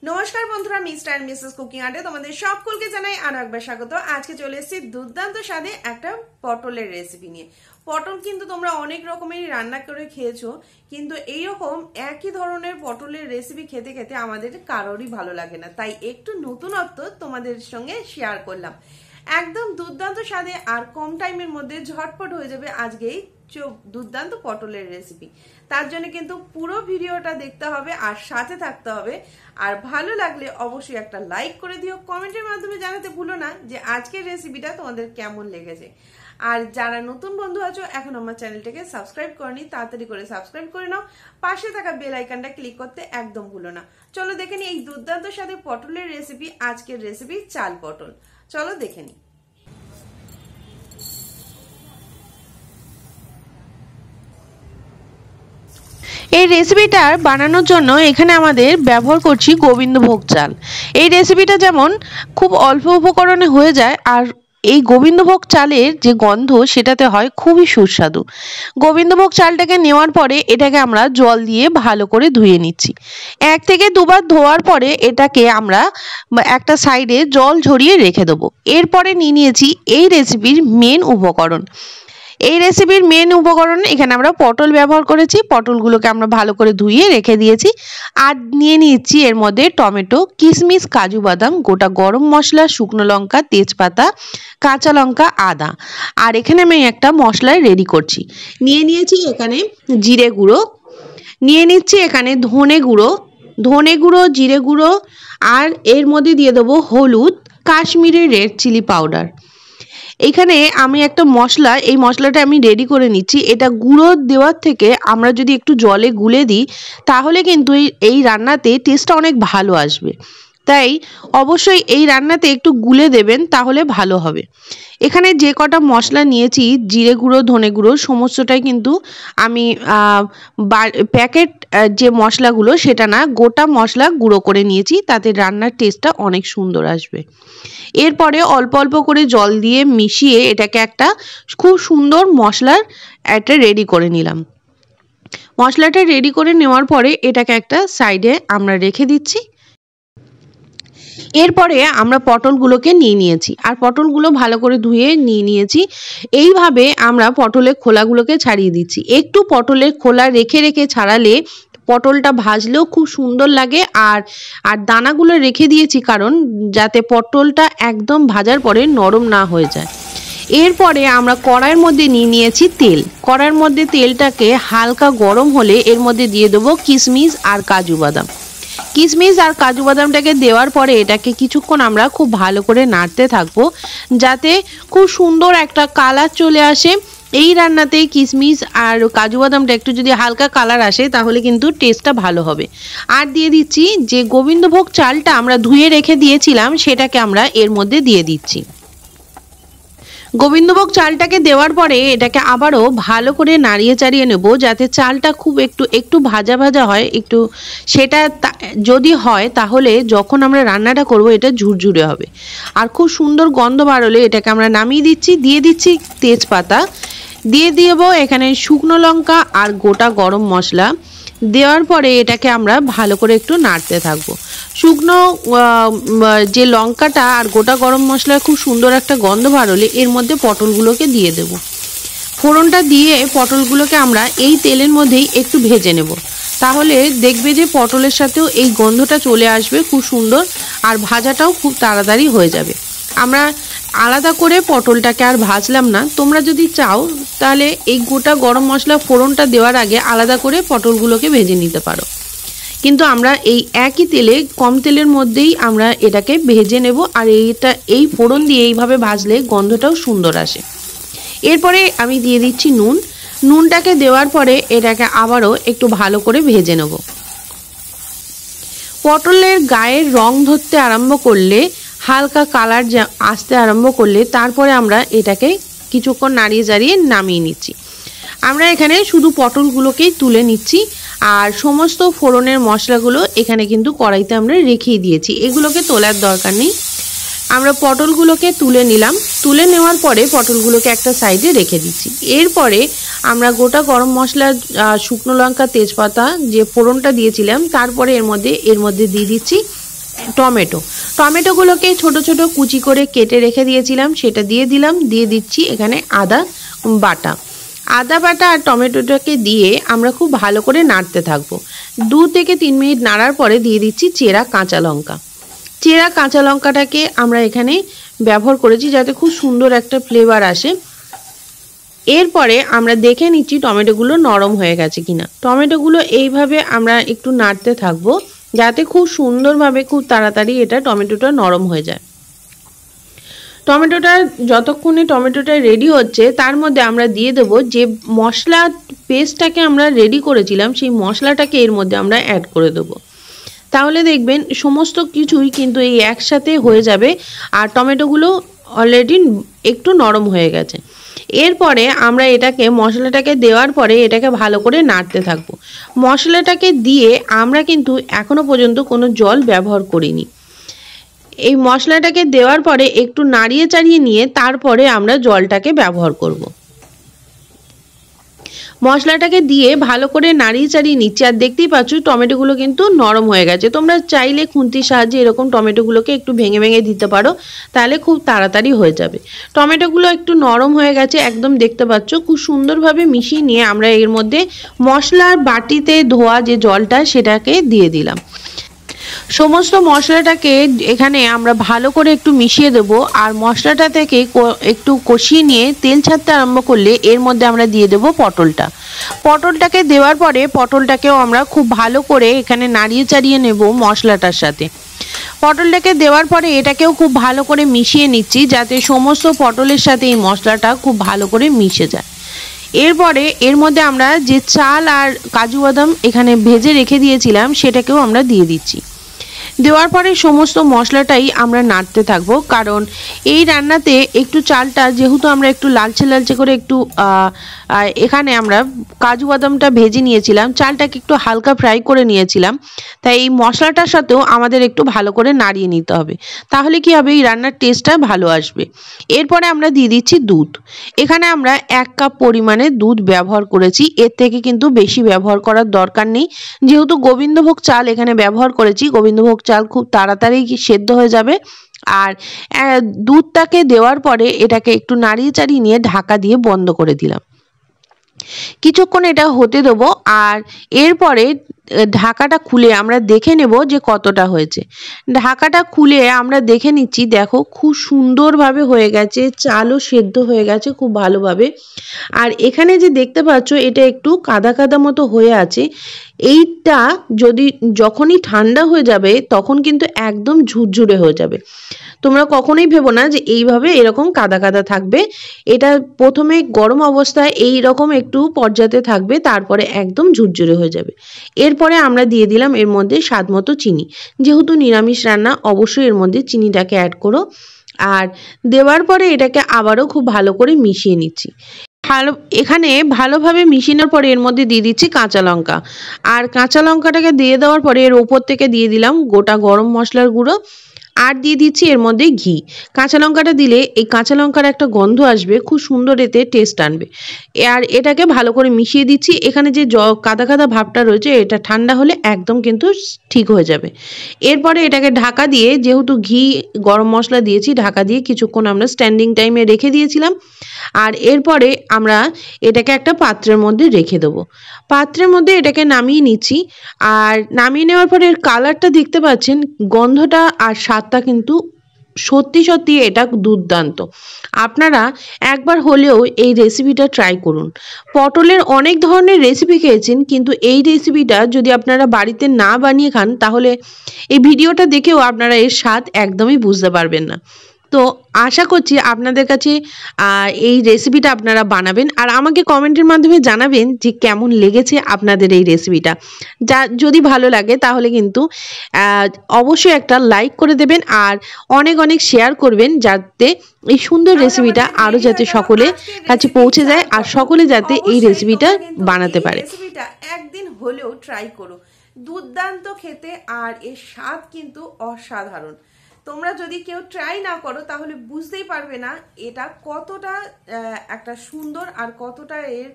নমস্কার বন্ধুরা, mister and Mrs cooking আর্টে তোমাদের সকলকে জানাই আরো একবার স্বাগত। আজকে চলে এসেছি দুর্দান্ত স্বাদে একটা পটলের রেসিপি নিয়ে। পটল কিন্তু তোমরা অনেক রকমেরই রান্না করে খেয়েছো, কিন্তু এইরকম একই ধরনের পটলের রেসিপি খেতে খেতে আমাদের কারোরই ভালো লাগে না, তাই একটু নতুনত্ব তোমাদের সঙ্গে শেয়ার করলাম। একদম দুর্দান্ত স্বাদে আর কম টাইমের মধ্যে ঝটপট হয়ে যাবে আজকেই দুর্দান্ত পটলের রেসিপি। তার জন্য কিন্তু পুরো ভিডিওটা দেখতে হবে আর সাথে থাকতে হবে। আর ভালো লাগলে অবশ্যই একটা লাইক করে দিও, কমেন্টের মাধ্যমে জানাতে ভুলো না যে আজকের রেসিপিটা তোমাদের কেমন লেগেছে। আর যারা নতুন বন্ধু আছো এখন আমার চ্যানেলটাকে সাবস্ক্রাইব করনি, তাড়াতাড়ি করে সাবস্ক্রাইব করে নাও, পাশে থাকা বেল আইকনটা ক্লিক করতে একদম ভুলো না। চলো দেখে নি এই দুর্দান্ত সাথে পটলের রেসিপি। আজকের রেসিপি চাল পটল, চলো দেখে নি। এই রেসিপিটার বানানোর জন্য এখানে আমাদের ব্যবহার করছি গোবিন্দভোগ চাল। এই রেসিপিটা যেমন খুব অল্প উপকরণে হয়ে যায়, আর এই গোবিন্দভোগ চালের যে গন্ধ সেটাতে হয় খুবই সুস্বাদু। গোবিন্দভোগ চালটাকে নেওয়ার পরে এটাকে আমরা জল দিয়ে ভালো করে ধুয়ে নিচ্ছি। 1 থেকে 2 বার ধোয়ার পরে এটাকে আমরা একটা সাইডে জল ঝরিয়ে রেখে দেবো। এরপরে নিয়ে নিয়েছি এই রেসিপির মেন উপকরণ। এই রেসিপির মেন উপকরণ এখানে আমরা পটল ব্যবহার করেছি। পটলগুলোকে আমরা ভালো করে ধুয়ে রেখে দিয়েছি। আর নিয়ে নিচ্ছি এর মধ্যে টমেটো, কিশমিশ, কাজু বাদাম, গোটা গরম মশলা, শুকনো লঙ্কা, তেজপাতা, কাঁচা লঙ্কা, আদা। আর এখানে আমি একটা মশলা রেডি করছি। নিয়ে নিয়েছি এখানে জিরে গুঁড়ো, নিয়ে নিচ্ছি এখানে ধনে গুঁড়ো, জিরে গুঁড়ো, আর এর মধ্যে দিয়ে দেবো হলুদ, কাশ্মীরি রেড চিলি পাউডার। এখানে আমি একটা মশলা, এই মশলাটা আমি রেডি করে নিচ্ছি। এটা গুঁড়ো দেওয়ার থেকে আমরা যদি একটু জলে গুলে দিই তাহলে কিন্তু এই রান্নাতে টেস্টটা অনেক ভালো আসবে। তাই অবশ্যই এই রান্নাতে একটু গুলে দেবেন, তাহলে ভালো হবে। এখানে যে কটা মশলা নিয়েছি, জিরে গুঁড়ো, ধনে গুঁড়ো, সমস্তটাই কিন্তু আমি প্যাকেট যে মশলাগুলো সেটা না, গোটা মশলা গুঁড়ো করে নিয়েছি, তাতে রান্নার টেস্টটা অনেক সুন্দর আসবে। এরপরে অল্প অল্প করে জল দিয়ে মিশিয়ে এটাকে একটা খুব সুন্দর মশলার একটা রেডি করে নিলাম। মশলাটা রেডি করে নেওয়ার পরে এটাকে একটা সাইডে আমরা রেখে দিচ্ছি। এরপরে আমরা পটলগুলোকে নিয়ে নিয়েছি, আর পটলগুলো ভালো করে ধুয়ে নিয়ে নিয়েছি। এইভাবে আমরা পটলের খোলাগুলোকে ছাড়িয়ে দিচ্ছি। একটু পটলের খোলা রেখে রেখে ছাড়ালে পটলটা ভাজলেও খুব সুন্দর লাগে। আর দানাগুলো রেখে দিয়েছি কারণ যাতে পটলটা একদম ভাজার পরে নরম না হয়ে যায়। এরপরে আমরা কড়াইয়ের মধ্যে নিয়ে নিয়েছি তেল। কড়াইয়ের মধ্যে তেলটাকে হালকা গরম হলে এর মধ্যে দিয়ে দেবো কিশমিশ আর কাজু বাদাম। কিশমিশ আর কাজু বাদামটাকে দেওয়ার পরে এটাকে কিছুক্ষণ আমরা খুব ভালো করে নাড়তে থাকবো, যাতে খুব সুন্দর একটা কালার চলে আসে। এই রান্নাতে কিশমিশ আর কাজু বাদামটা একটু যদি হালকা কালার আসে তাহলে কিন্তু টেস্টটা ভালো হবে। আর দিয়ে দিচ্ছি যে গোবিন্দভোগ চালটা আমরা ধুয়ে রেখে দিয়েছিলাম, সেটাকে আমরা এর মধ্যে দিয়ে দিচ্ছি। গোবিন্দভোগ চালটাকে দেওয়ার পরে এটাকে আবারও ভালো করে নাড়িয়ে চাড়িয়ে নেব, যাতে চালটা খুব একটু ভাজা ভাজা হয়। একটু সেটা যদি হয় তাহলে যখন আমরা রান্নাটা করব এটা ঝুরঝুরে হবে। আর খুব সুন্দর গন্ধ বাড়লে এটাকে আমরা নামিয়ে দিচ্ছি। দিয়ে দিচ্ছি তেজপাতা, দিয়ে দেবো এখানে শুকনো লঙ্কা আর গোটা গরম মশলা। দেওয়ার পরে এটাকে আমরা ভালো করে একটু নাড়তে থাকবো। শুকনো যে লঙ্কাটা আর গোটা গরম মশলার খুব সুন্দর একটা গন্ধ বাড়লে এর মধ্যে পটলগুলোকে দিয়ে দেব। ফোড়নটা দিয়ে পটলগুলোকে আমরা এই তেলের মধ্যেই একটু ভেজে নেব, তাহলে দেখবে যে পটলের সাথেও এই গন্ধটা চলে আসবে খুব সুন্দর, আর ভাজাটাও খুব তাড়াতাড়ি হয়ে যাবে। আমরা আলাদা করে পটলটাকে আর ভাজলাম না। তোমরা যদি চাও তাহলে এই গোটা গরম মশলা ফোড়নটা দেওয়ার আগে আলাদা করে পটলগুলোকে ভেজে নিতে পারো, কিন্তু আমরা এই একই তেলে কম তেলের মধ্যেই আমরা এটাকে ভেজে নেব। আর এই ফোড়ন দিয়ে এইভাবে ভাজলে গন্ধটাও সুন্দর আসে। এরপরে আমি দিয়ে দিচ্ছি নুন। নুনটাকে দেওয়ার পরে এটাকে আবারও একটু ভালো করে ভেজে নেব। পটলের গায়ের রং ধরতে আরম্ভ করলে, হালকা কালার আসতে আরম্ভ করলে তারপরে আমরা এটাকে কিছুক্ষণ নাড়িয়ে চাড়িয়ে নামিয়ে নিচ্ছি। আমরা এখানে শুধু পটলগুলোকেই তুলে নিচ্ছি, আর সমস্ত ফোড়নের মশলাগুলো এখানে কিন্তু কড়াইতে আমরা রেখেই দিয়েছি, এগুলোকে তোলার দরকার নেই। আমরা পটলগুলোকে তুলে নিলাম। তুলে নেওয়ার পরে পটলগুলোকে একটা সাইডে রেখে দিচ্ছি। এরপরে আমরা গোটা গরম মশলা, শুকনো লঙ্কা, তেজপাতা যে ফোড়নটা দিয়েছিলাম, তারপরে এর মধ্যে দিয়ে দিচ্ছি টমেটোগুলোকে ছোট ছোট কুচি করে কেটে রেখে দিয়েছিলাম, সেটা দিয়ে দিলাম। দিয়ে দিচ্ছি এখানে আদা বাটা আর টমেটোটাকে দিয়ে আমরা খুব ভালো করে নাড়তে থাকবো। 2 থেকে 3 মিনিট নাড়ার পরে দিয়ে দিচ্ছি চেরা কাঁচা লঙ্কাটাকে আমরা এখানে ব্যবহার করেছি যাতে খুব সুন্দর একটা ফ্লেভার আসে। এরপরে আমরা দেখে নিচ্ছি টমেটোগুলো নরম হয়ে গেছে কিনা। টমেটোগুলো এইভাবে আমরা একটু নাড়তে থাকবো যাতে খুব সুন্দরভাবে খুব তাড়াতাড়ি টমেটোটা নরম হয়ে যায়। যতক্ষণে টমেটোটা রেডি হচ্ছে তার মধ্যে আমরা দিয়ে দেবো যে মশলা পেস্টটাকে আমরা রেডি করেছিলাম, সেই মশলাটাকে এর মধ্যে আমরা অ্যাড করে দেবো। তাহলে দেখবেন সমস্ত কিছুই কিন্তু এই একসাথে হয়ে যাবে আর টমেটোগুলো অলরেডি একটু নরম হয়ে গেছে। এরপরে আমরা মশলাটাকে দেওয়ার পরে এটাকে ভালো করে নাড়তে থাকবো। মশলাটাকে দিয়ে আমরা কিন্তু এখনো পর্যন্ত কোনো জল ব্যবহার করিনি। এই মশলাটাকে দেওয়ার পরে একটু নাড়িয়ে চাড়িয়ে নিয়ে তারপরে আমরা জলটাকে ব্যবহার করব। মশলাটাকে দিয়ে ভালো করে নাড়িয়ে চাড়িয়ে নিচ্ছি আর দেখতেই পাচ্ছ টমেটোগুলো কিন্তু নরম হয়ে গেছে। তোমরা চাইলে খুন্তির সাহায্যে এরকম টমেটোগুলোকে একটু ভেঙে ভেঙে দিতে পারো, তাহলে খুব তাড়াতাড়ি হয়ে যাবে। টমেটোগুলো একটু নরম হয়ে গেছে একদম, দেখতে পাচ্ছ। খুব সুন্দরভাবে মিশিয়ে নিয়ে আমরা এর মধ্যে মশলার বাটিতে ধোয়া যে জলটা সেটাকে দিয়ে দিলাম। সমস্ত মশলাটাকে এখানে আমরা ভালো করে একটু মিশিয়ে দেবো আর মশলাটা থেকে একটু কষিয়ে নিয়ে তেল ছাড়তে আরম্ভ করলে এর মধ্যে আমরা দিয়ে দেবো পটলটাকে দেওয়ার পরে পটলটাকেও আমরা খুব ভালো করে এখানে নাড়িয়ে চাড়িয়ে নেব মশলাটার সাথে। পটলটাকে দেওয়ার পরে এটাকেও খুব ভালো করে মিশিয়ে নিচ্ছি যাতে সমস্ত পটলের সাথে এই মশলাটা খুব ভালো করে মিশে যায়। এরপরে এর মধ্যে আমরা যে চাল আর কাজু বাদাম এখানে ভেজে রেখে দিয়েছিলাম সেটাকেও আমরা দিয়ে দিচ্ছি। দেওয়ার পরে সমস্ত মশলাটাই আমরা নাড়তে থাকবো, কারণ এই রান্নাতে একটু চালটা যেহেতু আমরা একটু লালচে করে একটু এখানে আমরা কাজু বাদামটা ভেজে নিয়েছিলাম, চালটাকে একটু হালকা ফ্রাই করে নিয়েছিলাম, তাই এই মশলাটার সাথেও আমাদের একটু ভালো করে নাড়িয়ে নিতে হবে, তাহলে কি হবে এই রান্নার টেস্টটা ভালো আসবে। এরপরে আমরা দিয়ে দিচ্ছি দুধ। এখানে আমরা 1 কাপ পরিমাণে দুধ ব্যবহার করেছি, এর থেকে কিন্তু বেশি ব্যবহার করার দরকার নেই। যেহেতু গোবিন্দভোগ চাল এখানে ব্যবহার করেছি, গোবিন্দভোগ চাল খুব তাড়াতাড়ি সেদ্ধ হয়ে যাবে। আর দুধটাকে দেওয়ার পরে এটাকে একটু নাড়িয়ে চাড়িয়ে নিয়ে ঢাকা দিয়ে বন্ধ করে দিলাম। কিছুক্ষণ এটা হতে দেবো আর এরপরে ঢাকাটা খুলে আমরা দেখে নেব যে কতটা হয়েছে। ঢাকাটা খুলে আমরা দেখে নিচ্ছি, দেখো খুব সুন্দরভাবে হয়ে গেছে, চালও সেদ্ধ হয়ে গেছে খুব ভালোভাবে। আর এখানে যে দেখতে পাচ্ছ এটা একটু কাদা কাদা মতো হয়ে আছে, এইটা যখনই ঠান্ডা হয়ে যাবে তখন কিন্তু একদম ঝুরঝুরে হয়ে যাবে। তোমরা কখনোই ভেবো না যে এইভাবে এরকম কাদা কাদা থাকবে, এটা প্রথমে গরম অবস্থায় এই রকম একটু পর্যায়ে থাকবে, তারপরে একদম ঝুরঝুরে হয়ে যাবে। এরপরে আমরা দিয়ে দিলাম এর মধ্যে স্বাদ মতো চিনি। যেহেতু নিরামিষ রান্না অবশ্যই এর মধ্যে চিনিটাকে অ্যাড করো। আর দেওয়ার পরে এটাকে আবারও খুব ভালো করে মিশিয়ে নিচ্ছি। এখানে ভালোভাবে মিশানোর পরে এর মধ্যে দিয়ে দিচ্ছি কাঁচা লঙ্কা। আর কাঁচা লঙ্কাটাকে দিয়ে দেওয়ার পরে এর ওপর থেকে দিয়ে দিলাম গোটা গরম মশলার গুঁড়ো আর দিয়ে দিচ্ছি এর মধ্যে ঘি। কাঁচা লঙ্কাটা দিলে এই কাঁচা লঙ্কার একটা গন্ধ আসবে, খুব সুন্দর এতে টেস্ট আনবে। আর এটাকে ভালো করে মিশিয়ে দিচ্ছি। এখানে যে কাদা কাদা ভাবটা রয়েছে এটা ঠান্ডা হলে একদম কিন্তু ঠিক হয়ে যাবে। এরপরে এটাকে ঢাকা দিয়ে, যেহেতু ঘি গরম মশলা দিয়েছি, ঢাকা দিয়ে কিছুক্ষণ আমরা স্ট্যান্ডিং টাইমে রেখে দিয়েছিলাম। আর এরপরে আমরা এটাকে একটা পাত্রের মধ্যে রেখে দেবো। পাত্রের মধ্যে এটাকে নামিয়ে নিচ্ছি। আর নামিয়ে নেওয়ার পরে এর কালারটা দেখতে পাচ্ছেন, গন্ধটা আর স্বাদটা কিন্তু সত্যি সত্যি এটা দুর্দান্ত। আপনারা একবার হলেও এই রেসিপিটা ট্রাই করুন। পটলের অনেক ধরনের রেসিপি খেয়েছেন, কিন্তু এই রেসিপিটা যদি আপনারা বাড়িতে না বানিয়ে খান তাহলে এই ভিডিওটা দেখেও আপনারা এর স্বাদ একদমই বুঝতে পারবেন না। তো আশা করছি আপনাদের কাছে এই রেসিপিটা আপনারা বানাবেন আর আমাকে কমেন্টের মাধ্যমে জানাবেন যে কেমন লেগেছে আপনাদের এই রেসিপিটা। যদি ভালো লাগে তাহলে কিন্তু অবশ্যই একটা লাইক করে দেবেন আর অনেক অনেক শেয়ার করবেন, যাতে এই সুন্দর রেসিপিটা আরও যাতে সকলের কাছে পৌঁছে যায় আর সকলে যাতে এই রেসিপিটা বানাতে পারে। রেসিপিটা একদিন হলেও ট্রাই করো, দুর্দান্ত খেতে আর এর স্বাদ কিন্তু অসাধারণ। তোমরা যদি কেউ ট্রাই না করো তাহলে বুঝতেই পারবে না এটা কতটা একটা সুন্দর আর কতটা এর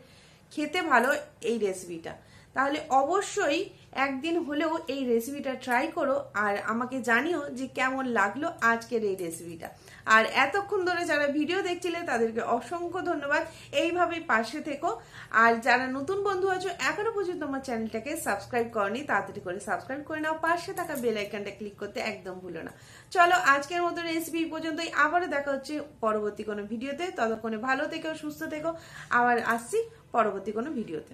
খেতে ভালো এই রেসিপিটা। তাহলে অবশ্যই একদিন হলেও এই রেসিপিটা ট্রাই করো আর আমাকে জানিও যে কেমন লাগলো আজকের এই রেসিপিটা। আর এতক্ষণ ধরে যারা ভিডিও দেখছিলে তাদেরকে অসংখ্য ধন্যবাদ, এইভাবেই পাশে থেকো। আর যারা নতুন বন্ধু আছো এখনো পর্যন্ত আমার চ্যানেলটাকে সাবস্ক্রাইব করনি, তাড়াতাড়ি করে সাবস্ক্রাইব করে নাও, পাশে থাকা বেল আইকনটা ক্লিক করতে একদম ভুলো না। চলো আজকের মতো রেসিপি পর্যন্তই, আবারও দেখা হচ্ছে পরবর্তী কোনো ভিডিওতে। ততক্ষণে ভালো থেকো, সুস্থ থেকো, আবার আসছি পরবর্তী কোনো ভিডিওতে।